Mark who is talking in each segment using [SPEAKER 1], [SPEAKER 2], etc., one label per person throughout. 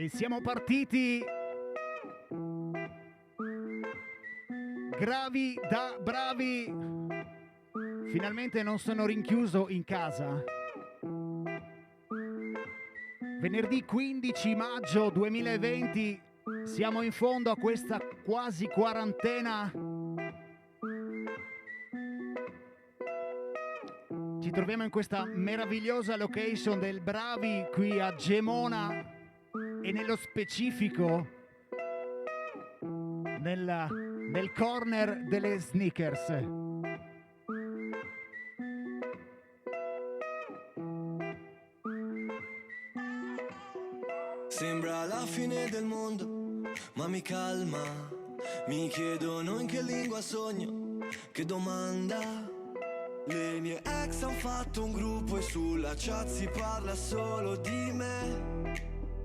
[SPEAKER 1] E siamo partiti gravi da bravi. Finalmente non sono rinchiuso in casa. Venerdì 15 maggio 2020 siamo in fondo a questa quasi quarantena. Ci troviamo in questa meravigliosa location del Bravi qui a Gemona e nello specifico nel corner delle sneakers.
[SPEAKER 2] Sembra la fine del mondo, ma mi calma. Mi chiedono in che lingua sogno, che domanda. Le mie ex han fatto un gruppo e sulla chat si parla solo di me.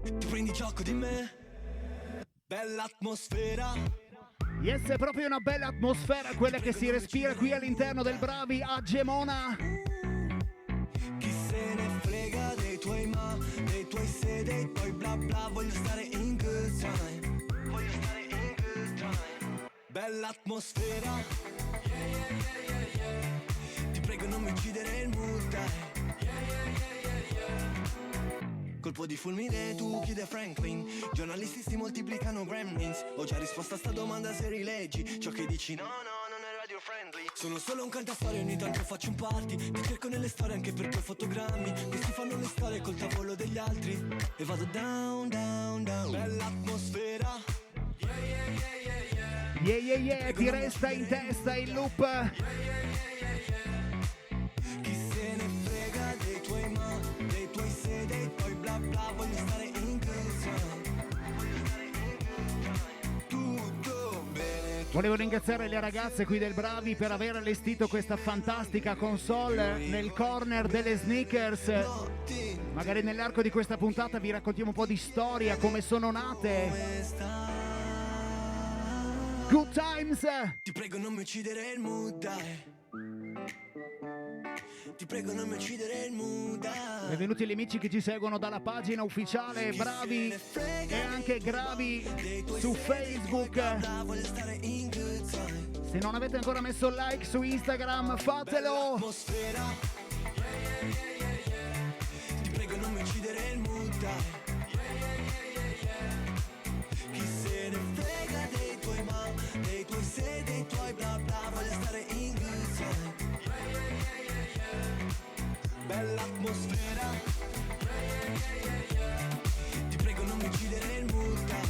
[SPEAKER 2] Ti prendi gioco di me? Bella atmosfera.
[SPEAKER 1] Yes, è proprio una bella atmosfera quella che si respira qui all'interno del Bravi a Gemona.
[SPEAKER 2] Chi se ne frega dei tuoi ma, dei tuoi se, dei tuoi bla bla. Voglio stare in good time. Voglio stare in good time. Bella atmosfera. Yeah, yeah, yeah, yeah, yeah. Ti prego non mi uccidere il mood, dai. Yeah, yeah, yeah, yeah, yeah. Colpo di fulmine tu chiede Franklin. Giornalisti si moltiplicano gremlins. Ho già risposto a sta domanda se rileggi ciò che dici. No, no, non è radio friendly. Sono solo un cantastorie, ogni tanto faccio un party. Ti cerco nelle storie anche per i tuoi fotogrammi. Questi fanno le storie col tavolo degli altri. E vado down, down, down. Bella atmosfera. Yeah, yeah, yeah, yeah, yeah.
[SPEAKER 1] Yeah, yeah, yeah, ti resta in testa il loop.
[SPEAKER 2] Yeah, yeah, yeah, yeah, yeah. Chi se ne frega dei tuoi ma, dei tuoi se, dei tuoi bla bla. Voglio stare in good time. Voglio stare in good time. Tutto bene.
[SPEAKER 1] Volevo ringraziare le ragazze qui del Bravi per aver allestito questa fantastica console nel corner delle sneakers. Magari nell'arco di questa puntata vi raccontiamo un po' di storia, come sono nate. Good times!
[SPEAKER 2] Ti prego non mi uccidere il mood, dai. Ti prego non mi uccidere il mood, dai.
[SPEAKER 1] Benvenuti agli amici che ci seguono dalla pagina ufficiale Bravi e anche Gravi su Facebook. Se non avete ancora messo like su Instagram, fatelo!
[SPEAKER 2] Ti prego non mi uccidere il mood, dai. Chi se ne frega dei tuoi ma, dei tuoi se, dei tuoi bla bla. Voglio stare in good time. Bella atmosfera. Ti prego non mi uccidere il mood, dai.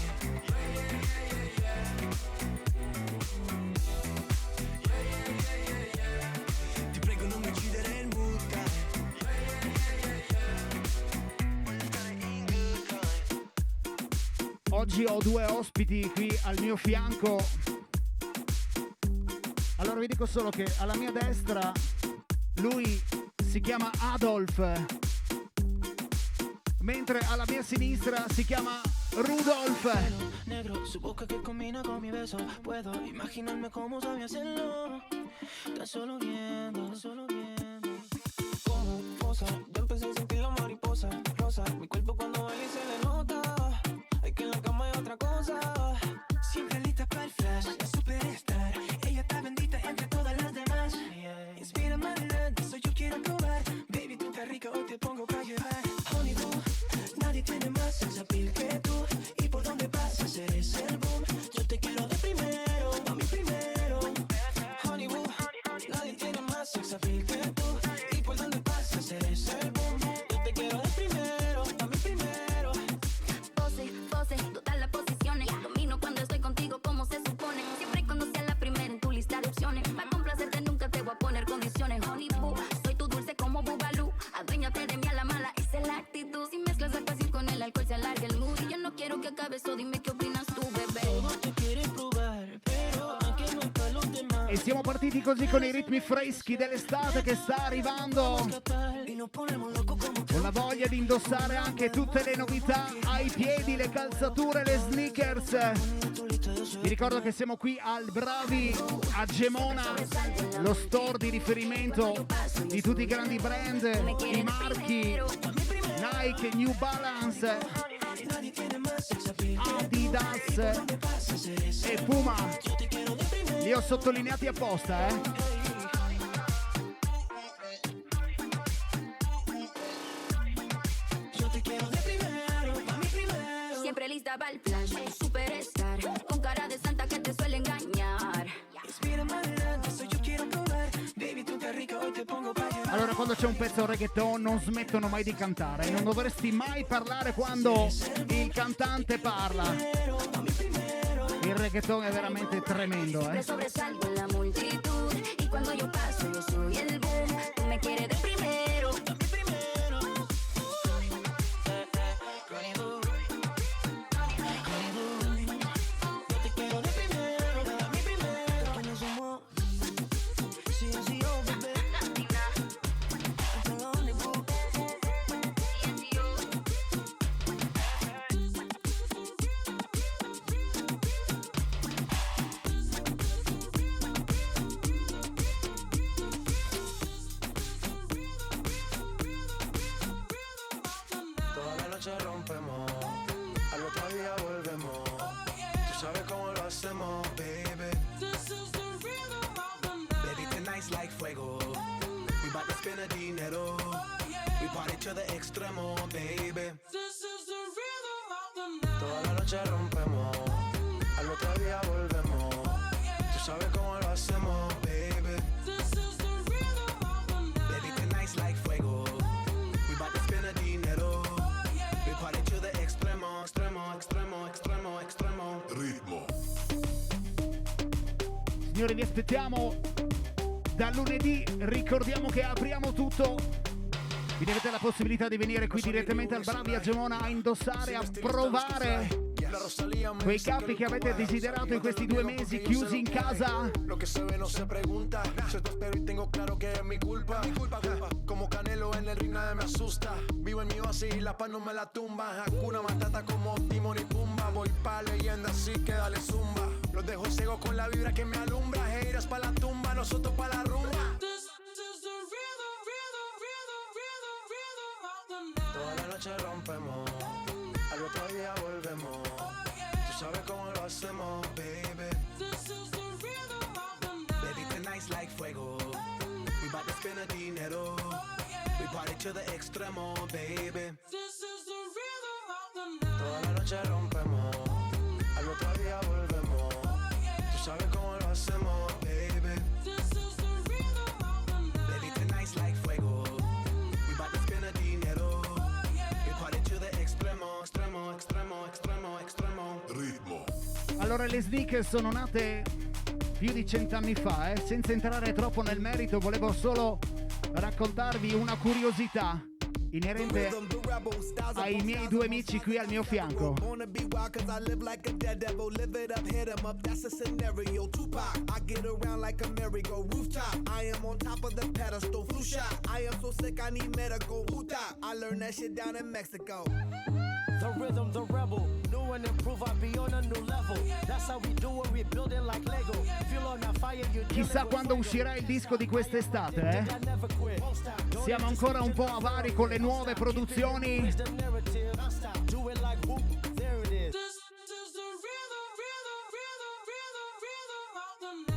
[SPEAKER 2] Ti prego non mi uccidere il mood, dai. Voglio stare in good time.
[SPEAKER 1] Oggi ho due ospiti qui al mio fianco. Allora vi dico solo che alla mia destra lui si chiama Adolf, mentre alla mia sinistra si chiama Rudolf.
[SPEAKER 3] Negro, su boca que combina con mi beso. Puedo imaginarme cómo sabe hacerlo. Tan solo viendo, solo viendo. Como posa, yo empecé a sentir la mariposa rosa. Mi cuerpo cuando baila y se le nota. Hay que en la cama hay otra cosa. Siempre lista para el flash, la superstar. Ella está bendita entre todas las demás. Inspírame adelante, eso yo quiero probar. Baby, tú estás rica, hoy te pongo pa' llevar. Honey boo, nadie tiene más sex appeal que tú. Y por donde pasas eres el boom. Yo te quiero de primero, a mí primero. Honey boo, nadie tiene más sex appeal que tú. Y por donde pasas eres el boom. Yo te quiero de primero, a mí primero.
[SPEAKER 4] Pose, pose, todas las posiciones. Domino cuando estoy contigo como se supone. Siempre y cuando sea la primera en tu lista de opciones. Para complacerte nunca te voy a poner condiciones. Honey boo, soy tu dulce como Bubalú. Aduéñate de mí a la mala, esa es la actitud. Si mezclas la pasión con el alcohol se alarga el mood. Y yo no quiero que acabe eso, dime qué opinas tú, bebé.
[SPEAKER 3] Todos te quieren probar, pero anche non per los demás.
[SPEAKER 1] E siamo partiti così con i ritmi freschi dell'estate che sta arrivando.
[SPEAKER 3] Y nos ponemos locos como
[SPEAKER 1] Con la voglia di indossare anche tutte le novità ai piedi, le calzature, le sneakers. Vi ricordo che siamo qui al Bravi a Gemona, lo store di riferimento di tutti i grandi brand, i marchi Nike, New Balance. Adidas e Puma. Li ho sottolineati apposta,
[SPEAKER 4] Siempre lista para el flash, superstar, con cara de santa que te suele engañar.
[SPEAKER 1] Allora, quando c'è un pezzo reggaeton non smettono mai di cantare. Non dovresti mai parlare quando il cantante parla. Il reggaeton è veramente tremendo,
[SPEAKER 4] Siempre sobresalgo en la multitud y cuando yo paso yo soy el boom. Tú me quieres de primero.
[SPEAKER 1] Signori, vi aspettiamo da lunedì. Ricordiamo che apriamo tutto. Vi avete la possibilità di venire qui direttamente al Bravi a Gemona a indossare, a provare quei capi che avete desiderato in questi 2 mesi chiusi in casa.
[SPEAKER 5] Lo que se ve no se pregunta. Se te espero y tengo claro que es mi culpa. Como Canelo en el ring nadie me asusta. Vivo en mi oasis y la paz no me la tumba. Hakuna Matata como Timon y Pumba. Voy pa' leyenda así que dale zumba. Los dejo ciego con la vibra que me alumbra. Heiras pa' la tumba, nosotros pa' la rumba. Toda la noche rompemos, al otro día volvemos. Tú sabes cómo lo hacemos, baby. Baby, tonight's like fuego. We bout to spend the dinero. We party to the extremo, baby. Toda la noche rompemos, al otro día volvemos. Tú sabes cómo lo hacemos, baby. Baby, tonight's like fuego. We bout to spend the dinero. We party to the extremo, extremo, extremo, extremo, extremo. Ritmo.
[SPEAKER 1] Allora, le sneakers sono nate più di 100 anni fa, senza entrare troppo nel merito, volevo solo raccontarvi una curiosità inerente ai miei 2 amici qui al mio fianco.
[SPEAKER 6] The rhythm, the rebel, new and improve, I be on a new level. That's how we do it, we build it like Lego. Feel on a fire, you
[SPEAKER 1] Chissà quando uscirà il disco di quest'estate, Siamo ancora un po' avari con le nuove produzioni.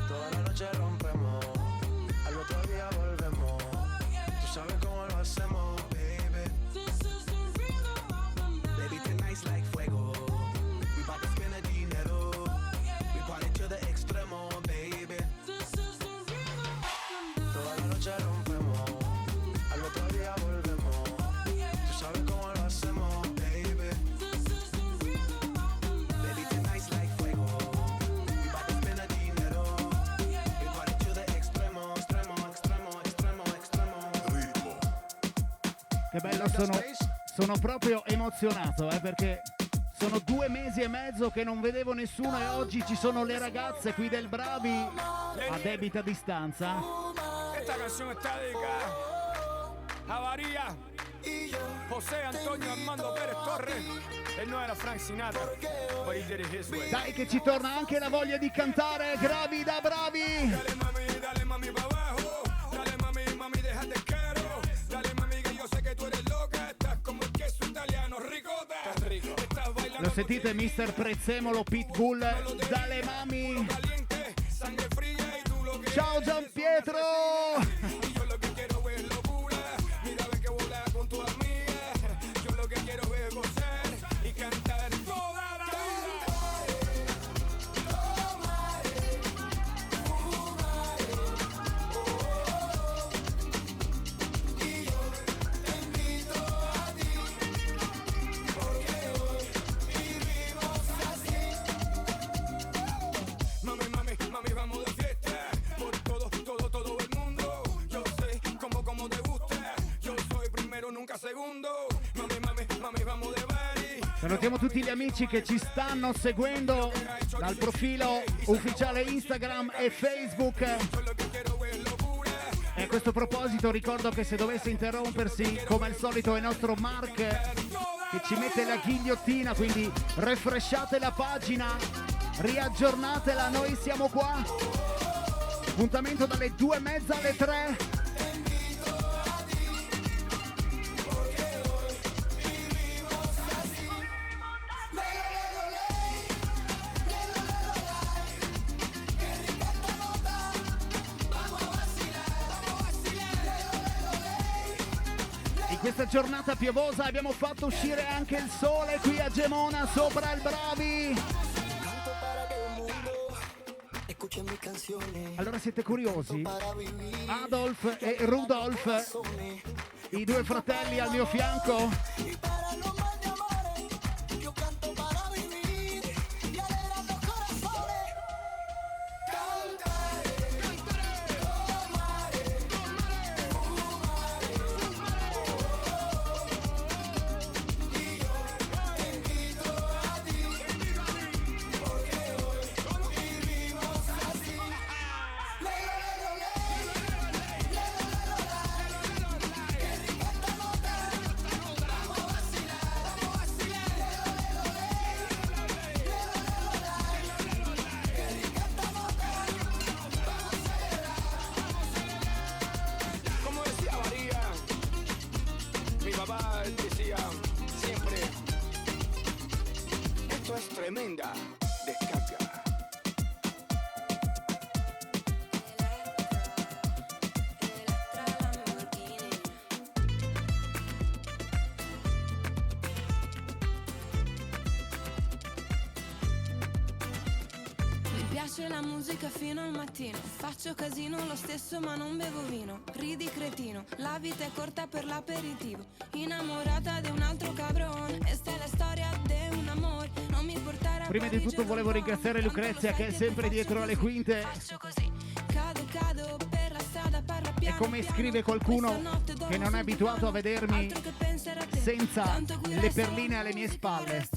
[SPEAKER 5] Toda la noche rompemos, al otro día volvemos. Tú sabes cómo lo hacemos, baby. Baby, tonight's like fuego. We bout to spend the dinero. We party to the extremo, baby. Toda la noche rompemos, al otro día volvemos. Tú sabes cómo lo hacemos, baby. Baby, tonight's like fuego. We bout to spend the dinero. We party to the extremo, extremo, extremo, extremo, extremo. Ritmo.
[SPEAKER 1] Che bello, sono proprio emozionato, perché sono 2 mesi e mezzo che non vedevo nessuno e oggi ci sono le ragazze qui del Bravi a debita distanza.
[SPEAKER 7] Esta canción está dedicada a María, José Antonio Armando Pérez Torres. Él no era Frank Sinatra, but he did it his way.
[SPEAKER 1] Dai che ci torna anche la voglia di cantare, Bravi da Bravi!
[SPEAKER 7] Dale mami pa' abajo, dale mami, déjate caro. Dale mami que yo sé que tú eres loca, estás como el queso italiano, ricota. Estás bailando.
[SPEAKER 1] Lo sentite Mr. Prezzemolo Pitbull dalle mami. Ciao Giampietro! Salutiamo tutti gli amici che ci stanno seguendo dal profilo ufficiale Instagram e Facebook. E a questo proposito ricordo che se dovesse interrompersi, come al solito è il nostro Mark che ci mette la ghigliottina, quindi refreshate la pagina, riaggiornatela, noi siamo qua. Appuntamento dalle 2:30 alle 3. Questa giornata piovosa abbiamo fatto uscire anche il sole qui a Gemona sopra il Bravi. Allora siete curiosi? Adolf e Rudolf, i due fratelli al mio fianco.
[SPEAKER 7] Tremenda descarga.
[SPEAKER 8] Mi piace la musica fino al mattino, faccio casino lo stesso ma non bevo vino, ridi cretino, la vita è corta per l'aperitivo, innamorata di un altro cabrone, questa è la storia di un amore, non mi portare a
[SPEAKER 1] Prima di tutto volevo ringraziare Lucrezia che è sempre dietro alle quinte. E come scrive qualcuno che non è abituato a vedermi senza le perline alle mie spalle.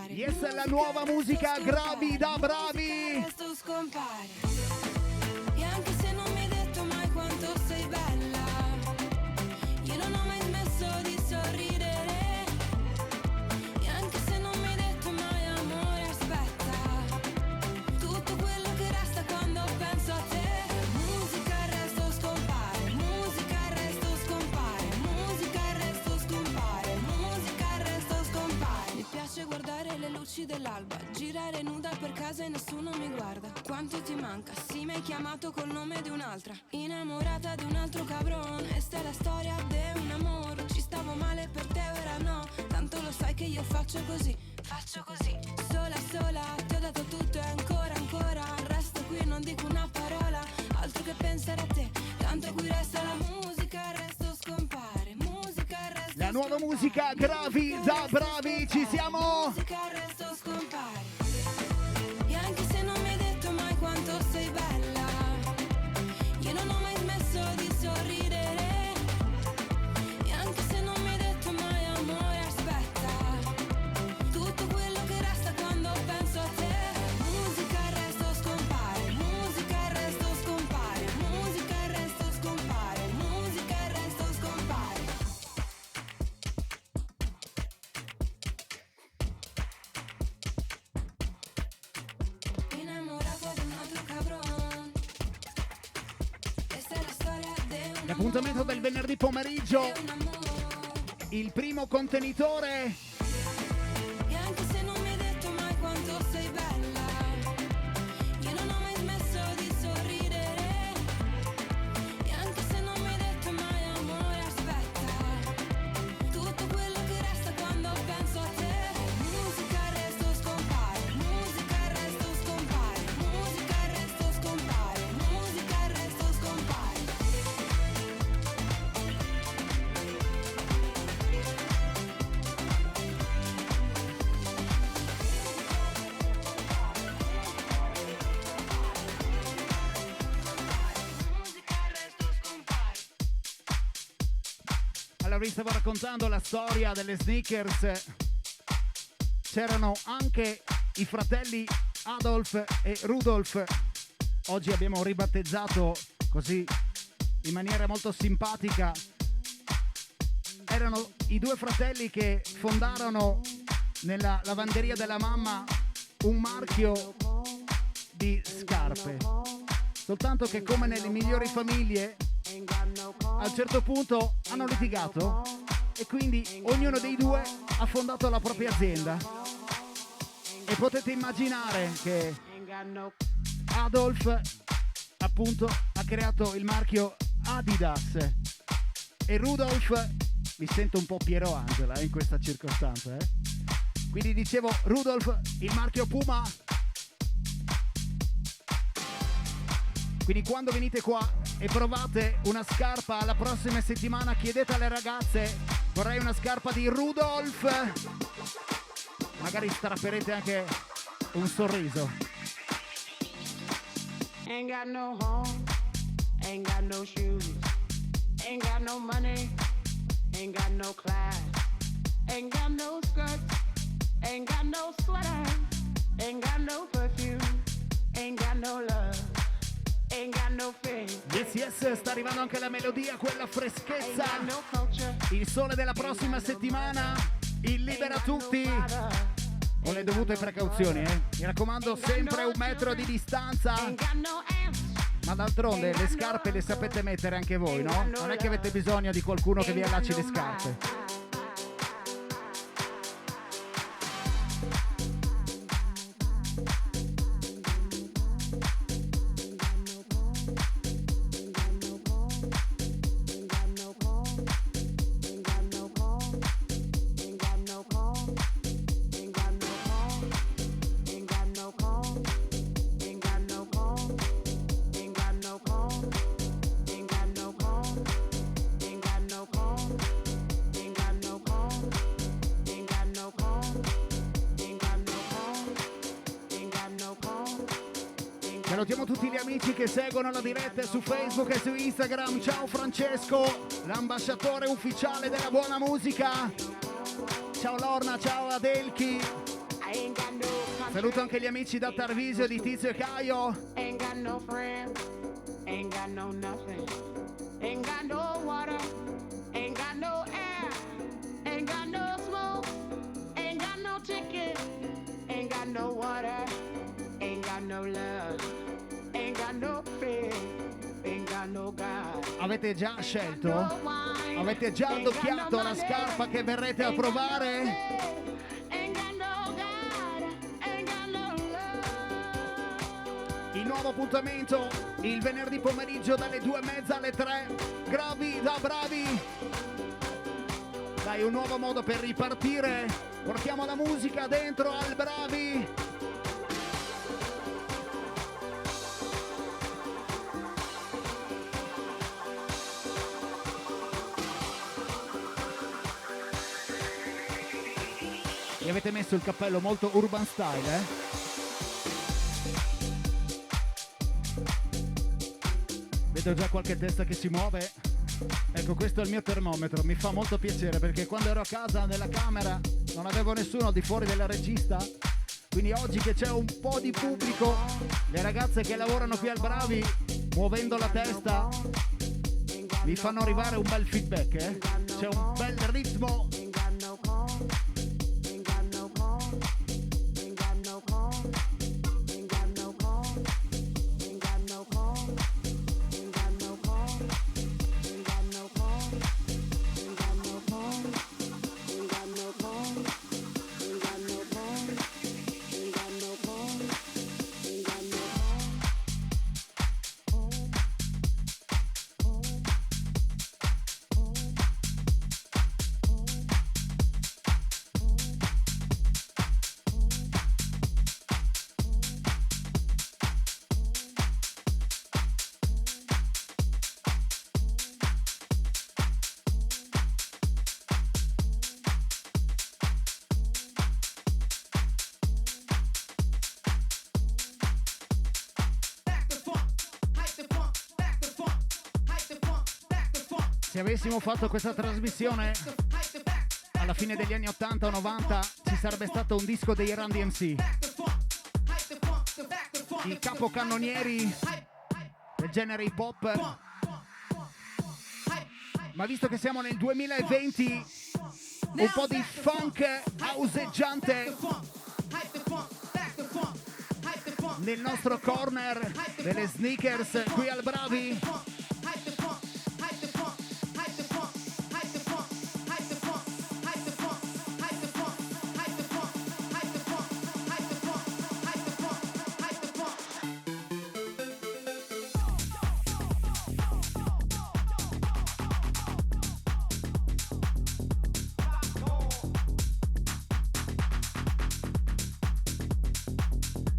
[SPEAKER 1] Yes, è la nuova musica Gravi da Bravi.
[SPEAKER 8] E anche se non mi hai detto mai quanto sei bella, io non ho mai smesso di sorridere. E anche se non mi hai detto mai amore, aspetta, tutto quello che resta quando penso a te. Musica il resto scompare, musica il resto scompare, musica il resto scompare, musica il resto scompare. Mi piace guardare le luci dell'alba, girare nuda per casa e nessuno mi guarda. Quanto ti manca? Sì, mi hai chiamato col nome di un'altra, innamorata di un altro cabrone. Questa è la storia di un amore, ci stavo male per te, ora no, tanto lo sai che io faccio così, faccio così. Sola sola, ti ho dato tutto e ancora ancora, resto qui, non dico una parola, altro che pensare a te, tanto qui resta la musica, il resto scompare, musica, il resto
[SPEAKER 1] La nuova musica Gravi da Bravi, ci siamo!
[SPEAKER 8] musica, il resto scompare. E anche se non mi hai detto mai quanto sei bella, io non ho mai smesso di sorridere. E anche se non mi hai detto mai amore, aspetta, tutto quello che resta quando penso a te. Musica, il resto scompare, musica, il resto scompare, musica, il resto scompare, musica, il resto scompare. Innamorata di un altro cabrone, questa è la storia di un
[SPEAKER 1] L'appuntamento del venerdì pomeriggio
[SPEAKER 8] amore.
[SPEAKER 1] il primo contenitore.
[SPEAKER 8] E anche se non mi hai detto mai quanto sei bella, io non ho mai smesso di sorridere. E anche se non mi hai detto mai amore, aspetta, tutto quello che resta quando penso a te. Musica il resto scompare, musica il resto scompare, musica il resto scompare, musica il resto scompare.
[SPEAKER 1] Allora vi stavo raccontando la storia delle sneakers. C'erano anche i fratelli Adolf e Rudolf. Oggi abbiamo ribattezzato così in maniera molto simpatica. Erano i due fratelli che fondarono nella lavanderia della mamma un marchio di scarpe. Soltanto che, come nelle migliori famiglie, a un certo punto hanno litigato e quindi ognuno dei due ha fondato la propria azienda. E potete immaginare che Adolf appunto ha creato il marchio Adidas e Rudolf, mi sento un po' Piero Angela in questa circostanza, quindi dicevo Rudolf il marchio Puma. Quindi quando venite qua e provate una scarpa la prossima settimana, chiedete alle ragazze: vorrei una scarpa di Rudolf. Magari strapperete anche un sorriso.
[SPEAKER 9] Ain't got no home, ain't got no shoes, ain't got no money, ain't got no class, ain't got no skirts, ain't got no sweater, ain't got no perfume, ain't got no love.
[SPEAKER 1] Yes, yes, sta arrivando anche la melodia, quella freschezza. Il sole della prossima settimana, il libera tutti. Con le dovute precauzioni, Mi raccomando, sempre 1 metro di distanza. Ma d'altronde le scarpe le sapete mettere anche voi, no? Non è che avete bisogno di qualcuno che vi allacci le scarpe. Salutiamo tutti gli amici che seguono la diretta su Facebook e su Instagram. Ciao Francesco, l'ambasciatore ufficiale della buona musica. Ciao Lorna, ciao Adelchi. Saluto anche gli amici da Tarvisio di Tizio e Caio.
[SPEAKER 9] Ain't got no friends, ain't got no nothing, ain't got no water, ain't got no air, ain't got no smoke, ain't got no ticket, ain't got no water, ain't got no love, ain't got no faith, ain't got no God.
[SPEAKER 1] Avete già scelto? Avete già addocchiato la scarpa che verrete a provare? Il nuovo appuntamento il venerdì pomeriggio dalle 2:30 alle 3. Gravi da bravi. Dai, un nuovo modo per ripartire. Portiamo la musica dentro al Bravi. E avete messo il cappello molto urban style, Vedo già qualche testa che si muove. Ecco, questo è il mio termometro. Mi fa molto piacere perché quando ero a casa nella camera non avevo nessuno al di fuori della regista. Quindi oggi che c'è un po' di pubblico, le ragazze che lavorano qui al Bravi, muovendo la testa, mi fanno arrivare un bel feedback, C'è un bel ritmo. Se avessimo fatto questa trasmissione alla fine degli anni 80 o 90 ci sarebbe stato un disco dei Run DMC, i capocannonieri del genere hip hop. Ma visto che siamo nel 2020, un po' di funk houseggiante nel nostro corner delle sneakers qui al Bravi.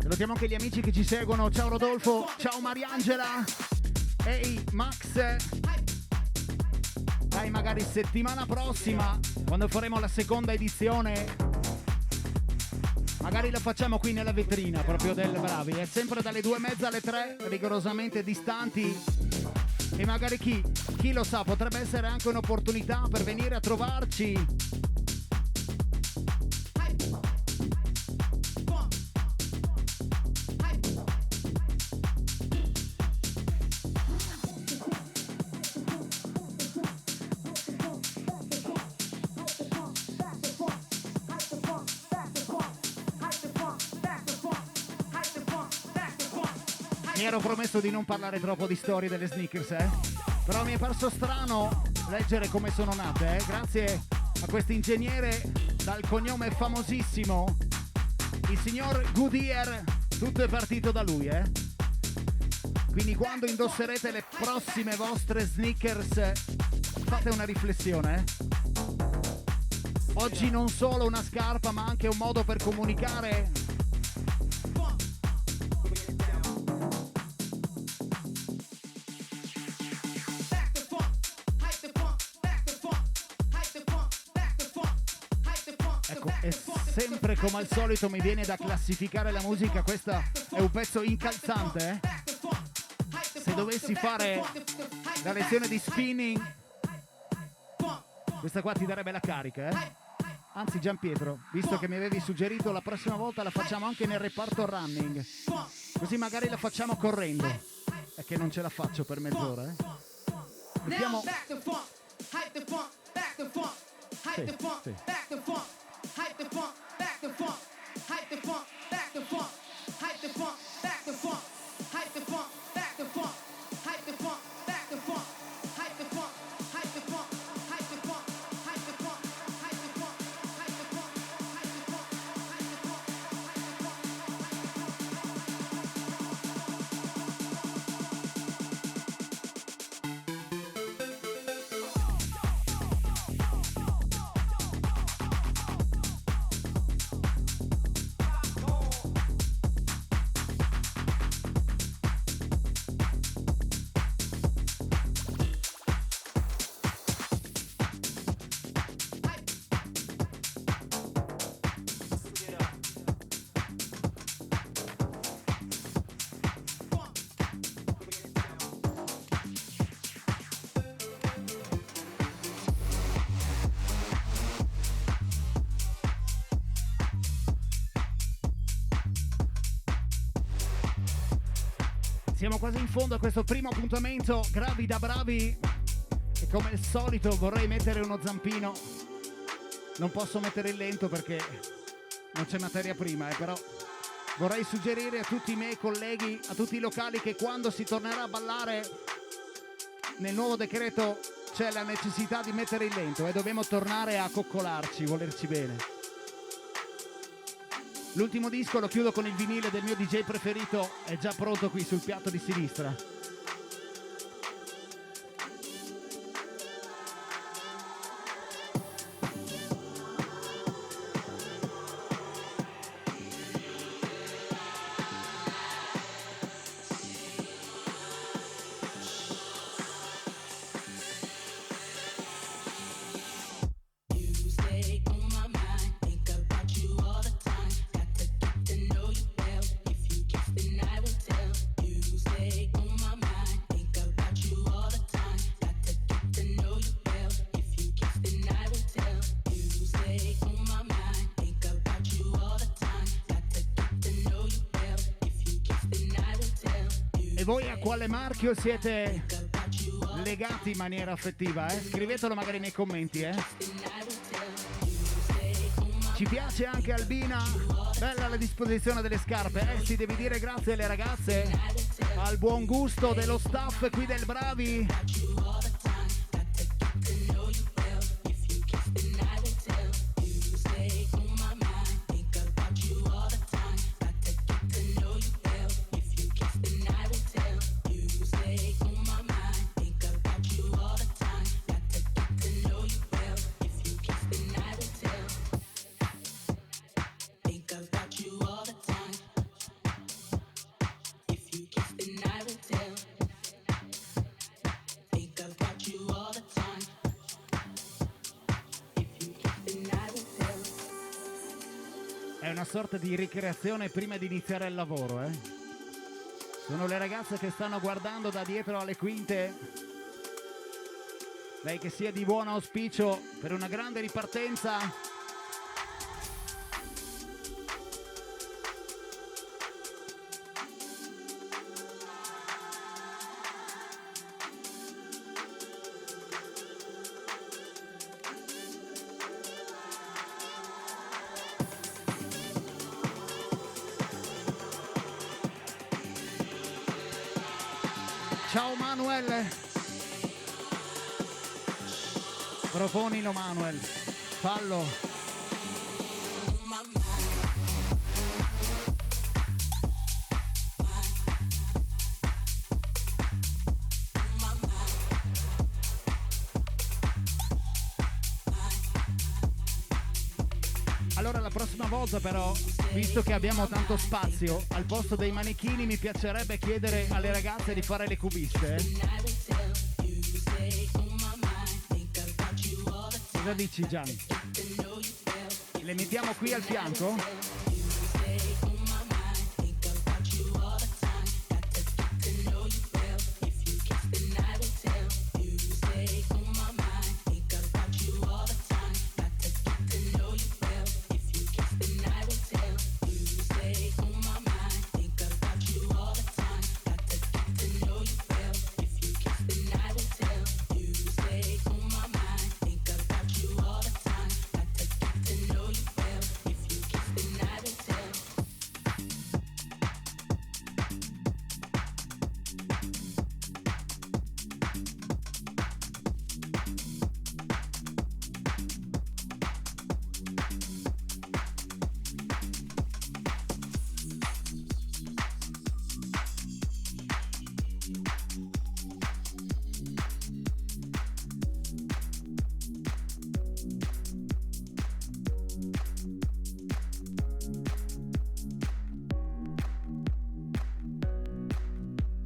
[SPEAKER 1] Salutiamo anche gli amici che ci seguono. Ciao Rodolfo, ciao Mariangela, ehi Max. Dai, magari settimana prossima, quando faremo la seconda edizione, magari la facciamo qui nella vetrina proprio del Bravi. È sempre dalle 2:30 alle 3, rigorosamente distanti. E magari chi lo sa, potrebbe essere anche un'opportunità per venire a trovarci. Mi ero promesso di non parlare troppo di storie delle sneakers, però mi è parso strano leggere come sono nate, grazie a questo ingegnere dal cognome famosissimo, il signor Goodyear. Tutto è partito da lui, Quindi quando indosserete le prossime vostre sneakers fate una riflessione, Oggi non solo una scarpa ma anche un modo per comunicare. E sempre come al solito mi viene da classificare la musica. Questo è un pezzo incalzante, Se dovessi fare la lezione di spinning, questa qua ti darebbe la carica, Anzi Gianpietro, visto che mi avevi suggerito, la prossima volta la facciamo anche nel reparto running, così magari la facciamo correndo. È che non ce la faccio per mezz'ora, Mettiamo... Sì. Hype the funk, back the funk, hype the funk, back the funk, hype the funk, back the funk, hype the funk, back the funk, hype the funk, back the funk, hype the funk, hype the funk, hype the funk, hype the funk, hype the funk, hype the funk, hype the funk, Siamo quasi in fondo a questo primo appuntamento Bravi da Bravi e come al solito vorrei mettere uno zampino. Non posso mettere il lento perché non c'è materia prima, però vorrei suggerire a tutti i miei colleghi, a tutti i locali, che quando si tornerà a ballare nel nuovo decreto c'è la necessità di mettere il lento e dobbiamo tornare a coccolarci, volerci bene. L'ultimo disco lo chiudo con il vinile del mio DJ preferito, è già pronto qui sul piatto di sinistra.
[SPEAKER 8] My mind.
[SPEAKER 1] voi a quale marchio siete legati in maniera affettiva, eh? Scrivetelo magari nei commenti, eh? Ci piace anche Albina, bella la disposizione delle scarpe, eh? Si devi dire grazie alle ragazze, al buon gusto dello staff qui del Bravi. Una sorta di ricreazione prima di iniziare il lavoro, eh? Sono le ragazze che stanno guardando da dietro alle quinte. Lei che sia di buon auspicio per una grande ripartenza. Ciao Manuel, proponilo Manuel, fallo. Allora la prossima volta però, visto che abbiamo tanto spazio, al posto dei manichini mi piacerebbe chiedere alle ragazze di fare le cubiste. Cosa dici Gian? Le mettiamo qui al fianco?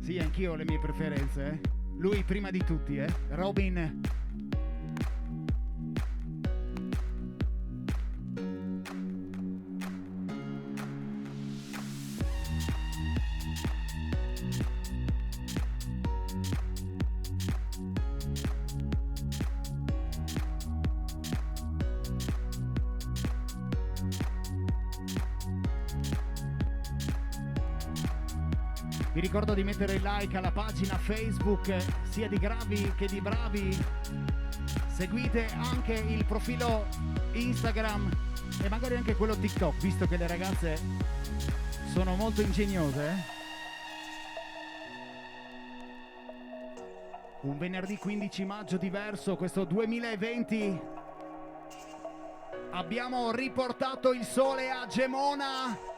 [SPEAKER 1] Sì, anch'io ho le mie preferenze, eh. Lui prima di tutti, eh. Robin. Vi ricordo di mettere il like alla pagina Facebook sia di Gravi che di Bravi. Seguite anche il profilo Instagram e magari anche quello TikTok, visto che le ragazze sono molto ingegnose. Un venerdì 15 maggio diverso, questo 2020. Abbiamo riportato il sole a Gemona.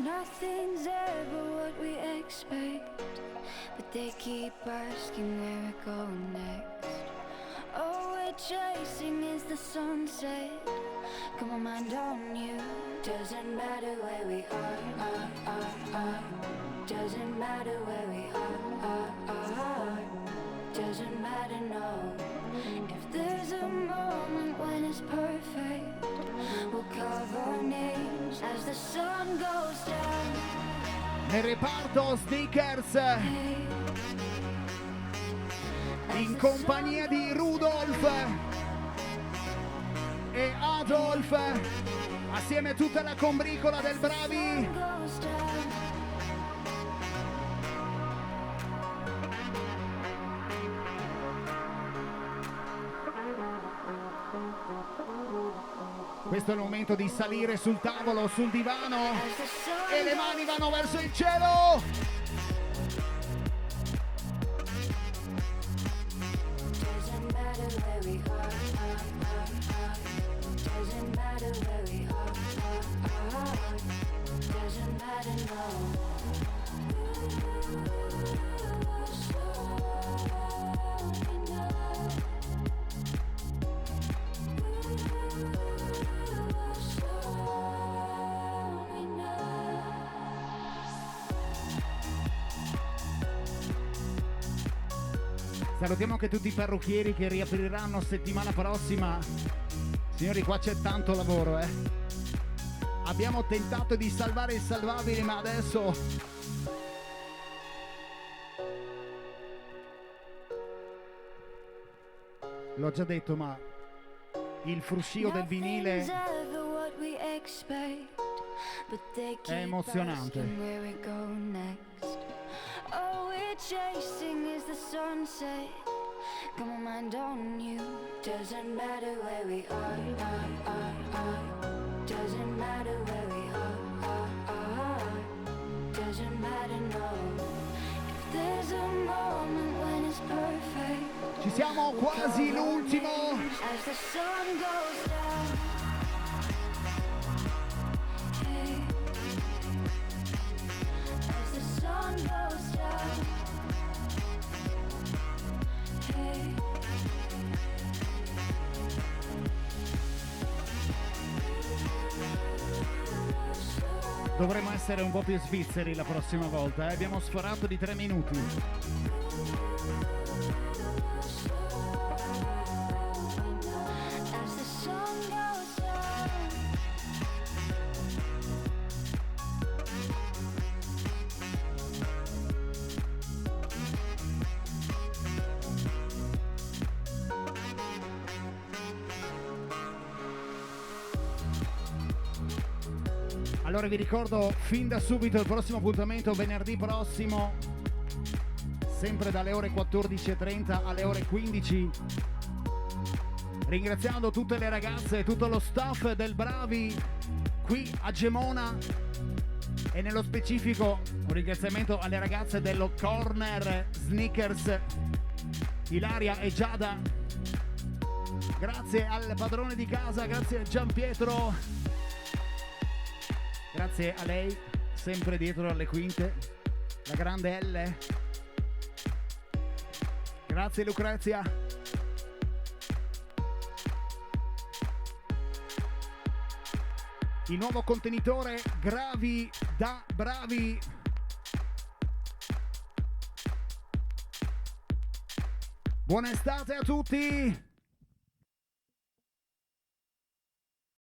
[SPEAKER 10] Nothing's ever what we expect, but they keep asking where we're going next. All we're chasing is the sunset. Got my mind on you. Doesn't matter where we are. Doesn't matter where we are. Doesn't matter, no. If there's a moment when it's perfect, we'll carve our names as the sun goes down.
[SPEAKER 1] Nel reparto Sneakers, in compagnia di Rudolf e Adolf, assieme a tutta la combricola del Bravi. Questo è il momento di salire sul tavolo, sul divano e le mani vanno verso il cielo. Salutiamo anche tutti i parrucchieri che riapriranno settimana prossima. Signori, qua c'è tanto lavoro, Abbiamo tentato di salvare il salvabile, ma adesso l'ho già detto, ma il fruscio del vinile è emozionante.
[SPEAKER 10] All we're chasing is the sunset. Got my mind on you. Doesn't matter where we are. Doesn't matter where we are. Doesn't matter, no. If there's a moment when it's perfect.
[SPEAKER 1] Ci siamo quasi, l'ultimo.
[SPEAKER 10] As the sun goes down. Hey. As the sun goes down. Hey.
[SPEAKER 1] Dovremmo essere un po' più svizzeri la prossima volta, Abbiamo sforato di 3 minuti.
[SPEAKER 10] As the sun goes down.
[SPEAKER 1] Allora vi ricordo fin da subito il prossimo appuntamento venerdì prossimo, sempre dalle ore 14:30 alle ore 15. Ringraziando tutte le ragazze e tutto lo staff del Bravi qui a Gemona e nello specifico un ringraziamento alle ragazze dello Corner Sneakers, Ilaria e Giada. Grazie al padrone di casa, grazie a Gianpietro. Grazie a lei, sempre dietro alle quinte, la grande L. Grazie Lucrezia. Il nuovo contenitore Gravi da Bravi. Buona estate a tutti!